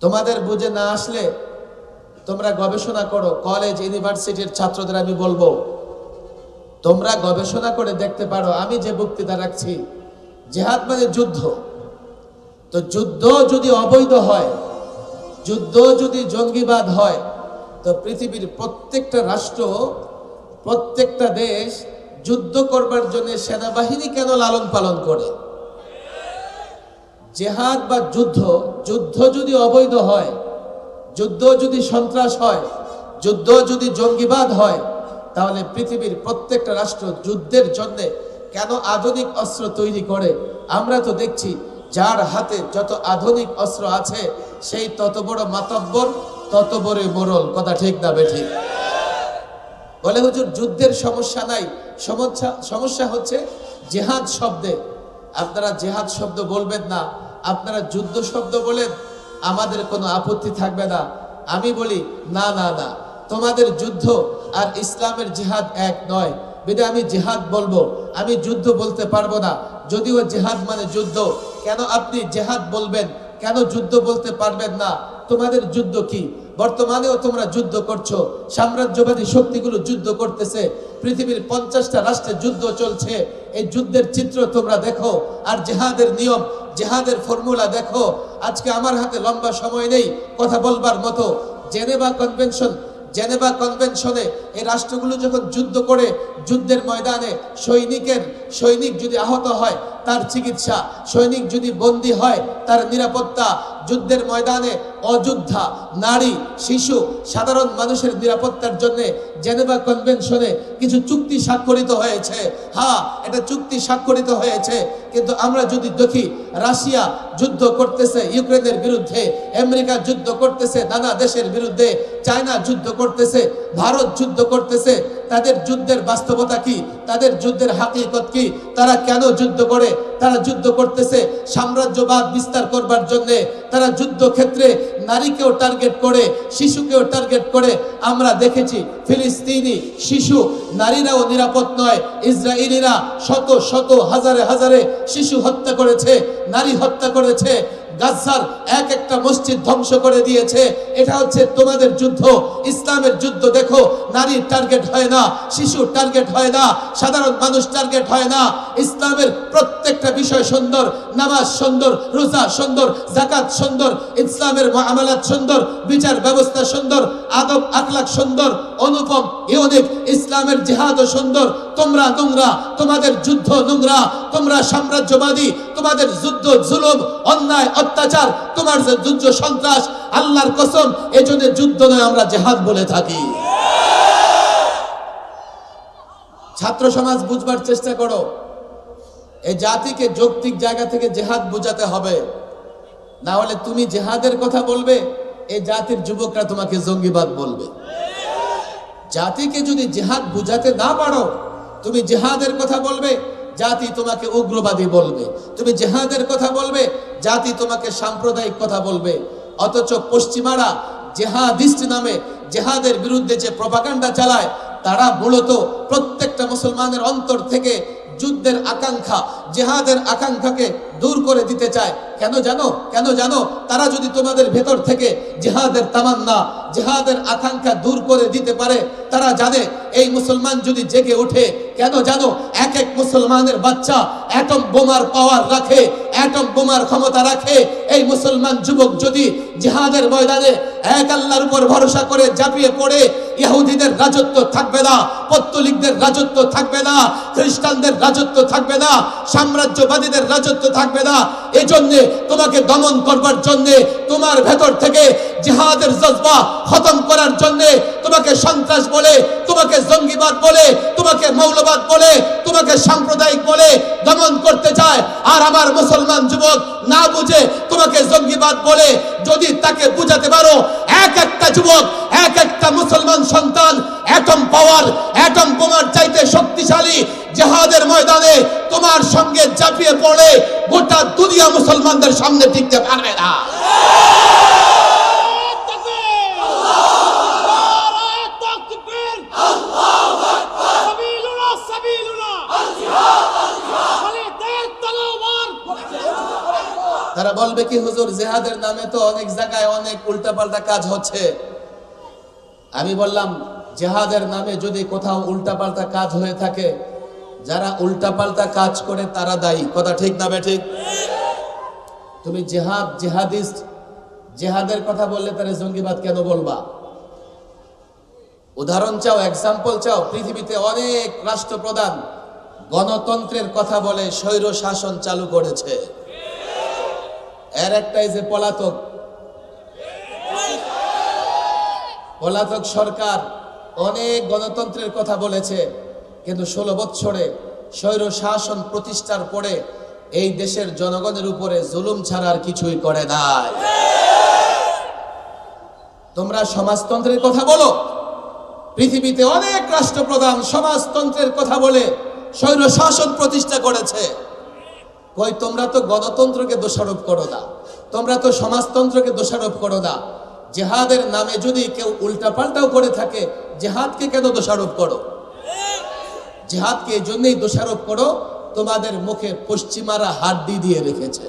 তোমাদের বুঝে না আসলে তোমরা গবেষণা করো। কলেজ ইউনিভার্সিটির ছাত্রদের আমি বলবো, তোমরা গবেষণা করে দেখতে পারো। আমি যে বক্তৃতা রাখছি, জিহাদ মানে যুদ্ধ। তো যুদ্ধ যদি অবৈধ হয়, যুদ্ধ যদি জঙ্গিবাদ হয়, তো পৃথিবীর প্রত্যেকটা রাষ্ট্র, প্রত্যেকটা দেশ যুদ্ধ করবার জন্য সেনাবাহিনী কেন লালন পালন করে? জিহাদ বা যুদ্ধ, যুদ্ধ যদি অবৈধ হয়, যুদ্ধ যদি সন্ত্রাস হয়, যুদ্ধ যদি জঙ্গিবাদ হয়, তাহলে পৃথিবীর প্রত্যেকটা রাষ্ট্র যুদ্ধের জন্য কেন আধুনিক অস্ত্র তৈরি করে? আমরা তো দেখছি যার হাতে যত আধুনিক অস্ত্র আছে সেই তত বড় মাতব্বর, তত বড় মোরল। কথা ঠিক না বেঠিক? বলে হুজুর যুদ্ধের সমস্যা নাই, সমস্যা হচ্ছে জিহাদ শব্দে। আপনারা জিহাদ শব্দ বলবেন না, আপনারা যুদ্ধ শব্দ বলেন, আমাদের কোনো আপত্তি থাকবে না। আমি বলি না না না, তোমাদের যুদ্ধ আর ইসলামের জিহাদ এক নয়। বিধায় আমি জিহাদ বলবো, আমি যুদ্ধ বলতে পারবো না। যদিও জিহাদ মানে যুদ্ধ, কেন আপনি জিহাদ বলবেন, কেন যুদ্ধ বলতে পারবেন না? তোমাদের যুদ্ধ কি? বর্তমানেও তোমরা যুদ্ধ করছো, সাম্রাজ্যবাদী শক্তিগুলো যুদ্ধ করতেছে, পৃথিবীর 50টা রাষ্ট্রে যুদ্ধ চলছে। এই যুদ্ধের চিত্র তোমরা দেখো, আর জিহাদের নিয়ম, জিহাদের ফর্মুলা দেখো। আজকে আমার হাতে লম্বা সময় নেই কথা বলবার মতো। জেনেভা কনভেনশনে এই রাষ্ট্রগুলো যখন যুদ্ধ করে, যুদ্ধের ময়দানে সৈনিক যদি আহত হয় তার চিকিৎসা, সৈনিক যদি বন্দী হয় তার নিরাপত্তা, যুদ্ধের ময়দানে অযোদ্ধা, নারী, শিশু, সাধারণ মানুষের নিরাপত্তার জন্য জেনেভা কনভেনশনে কিছু চুক্তি স্বাক্ষরিত হয়েছে। হ্যাঁ, এটা চুক্তি স্বাক্ষরিত হয়েছে, কিন্তু আমরা যদি দেখি রাশিয়া যুদ্ধ করতেছে ইউক্রেনের বিরুদ্ধে, আমেরিকা যুদ্ধ করতেছে নানা দেশের বিরুদ্ধে, চায়না যুদ্ধ করতেছে, ভারত যুদ্ধ করতেছে, তাদের যুদ্ধের বাস্তবতা কি? তাদের যুদ্ধের হাকিকত কি? তারা কেন যুদ্ধ করে? তারা যুদ্ধ করতেছে সাম্রাজ্যবাদ বিস্তার করবার জন্য। তারা যুদ্ধক্ষেত্রে নারীকেও টার্গেট করে, শিশুকেও টার্গেট করে। আমরা দেখেছি ফিলিস্তিনি শিশু, নারীরাও নিরাপদ নয়। ইসরায়েলিরা শত শত হাজারে হাজারে শিশু হত্যা করেছে, নারী হত্যা করেছে, গাজার এক একটা মসজিদ ধ্বংস করে দিয়েছে। এটা হচ্ছে তোমাদের যুদ্ধ। ইসলামের যুদ্ধ দেখো, নারী টার্গেট হয় না, শিশু টার্গেট হয় না, সাধারণ মানুষ টার্গেট হয় না। ইসলামের প্রত্যেকটা বিষয় সুন্দর, নামাজ সুন্দর, রোজা সুন্দর, যাকাত সুন্দর, ইসলামের মুআমালাত সুন্দর, বিচার ব্যবস্থা সুন্দর, আদব আখলাক সুন্দর, অনুপম ইউনিক। ইসলামের জিহাদও সুন্দর। তোমরা নোংরা, তোমাদের যুদ্ধ নোংরা, তোমরা সাম্রাজ্যবাদী, তোমাদের যুদ্ধ জুলুম, অন্যায় অত্যাচার, তোমার যে যুদ্ধ সন্ত্রাস। আল্লাহর কসম, এজন্য যুদ্ধ নয়, আমরা জিহাদ বলে থাকি। ছাত্র সমাজ বুঝবার চেষ্টা করো, এই জাতিকে যৌক্তিক জায়গা থেকে জিহাদ বুঝাতে হবে, না হলে তুমি জিহাদের কথা বলবে, এই জাতির যুবকরা তোমাকে জঙ্গিবাদ বলবে। জাতিকে যদি জিহাদ বুঝাতে না পারো, তুমি জিহাদের কথা বলবে, জাতি তোমাকে উগ্রবাদী বলবে। তুমি জিহাদের কথা বলবে, জাতি তোমাকে সাম্প্রদায়িক কথা বলবে। অথচ পশ্চিমারা জিহাদিস্ট নামে জিহাদের বিরুদ্ধে যে প্রপাগান্ডা চালায়, তারা মূলত প্রত্যেকটা মুসলমানের অন্তর থেকে যুদ্ধের আকাঙ্ক্ষা, জিহাদের আকাঙ্ক্ষাকে দূর করে দিতে চায়। কেন জানো? তারা যদি তোমাদের ভেতর থেকে জিহাদের তামান্না, জিহাদের আকাঙ্ক্ষা দূর করে দিতে পারে, তারা জানে এই মুসলমান যদি জেগে ওঠে, কেন জানো, এক এক মুসলমানের বাচ্চা অ্যাটম বোমার পাওয়ার রাখে, অ্যাটম বোমার ক্ষমতা রাখে। এই মুসলমান যুবক যদি জিহাদের ময়দানে এক আল্লাহর উপর ভরসা করে ঝাঁপিয়ে পড়ে, ইহুদিদের রাজত্ব থাকবে না, পত্তলিকদের রাজত্ব থাকবে না, খ্রিস্টানদের রাজত্ব থাকবে না, সাম্রাজ্যবাদীদের রাজত্ব থাকবে না। এজন্য তোমাকে দমন করবার জন্য, তোমার ভেতর থেকে জিহাদের জজবা খতম করার জন্য তোমাকে সন্ত্রাস বলে, তোমাকে জঙ্গিবাদ বলে, তোমাকে মৌলবাদ বলে, তোমাকে সাম্প্রদায়িক বলে দমন করতে চায়। আর আমার মুসলমান যুবক না বুঝে তোমাকে জঙ্গিবাদ বলে, যদি তাকে বুঝাতে পারো, এক একটা যুবক, এক একটা মুসলমান সন্তান অ্যাটম পাওয়ার, অ্যাটম বোমার চাইতে শক্তিশালী, জিহাদের ময়দানে তোমার সঙ্গে ঝাঁপিয়ে পড়ে গোটা দুনিয়া মুসলমানদের সামনে টিকতে পারবে না। তারা বলবে কি হুজুর জিহাদের নামে তো অনেক জায়গায় অনেক উল্টাপাল্টা কাজ হচ্ছে। আমি বললাম জিহাদের নামে যদি কোথাও উল্টাপাল্টা কাজ হয়ে থাকে, যারা উল্টাপাল্টা কাজ করে তারা দায়ী। কথা ঠিক না বেঠিক? তুমি জিহাদ জিহাদিস্ট জিহাদের কথা বললে তারা জঙ্গিবাদ কেন বলবা? উদাহরণ চাও, এক্সাম্পল চাও? পৃথিবীতে অনেক রাষ্ট্রপ্রধান গণতন্ত্রের কথা বলে স্বৈর শাসন চালু করেছে। এর একটাই যে পলাতক সরকার অনেক গণতন্ত্রের কথা বলেছে, কিন্তু 16 বছরে স্বৈর শাসন প্রতিষ্ঠার পরে এই দেশের জনগণের উপরে জুলুম ছাড়া আর কিছুই করে নাই। তোমরা সমাজতন্ত্রের কথা বলো, পৃথিবীতে অনেক রাষ্ট্রপ্রধান সমাজতন্ত্রের কথা বলে স্বৈর শাসন প্রতিষ্ঠা করেছে। কই তোমরা তো গণতন্ত্রকে দোষারোপ করো না, তোমরা তো সমাজতন্ত্রকে দোষারোপ করো না। জিহাদের নামে যদি কেউ উল্টাপাল্টাও করে থাকে, জিহাদকে কেন দোষারোপ করো? জিহাদকে এই জন্যই দোষারোপ করো, তোমাদের মুখে পশ্চিমারা হাড্ডি দিয়ে রেখেছে।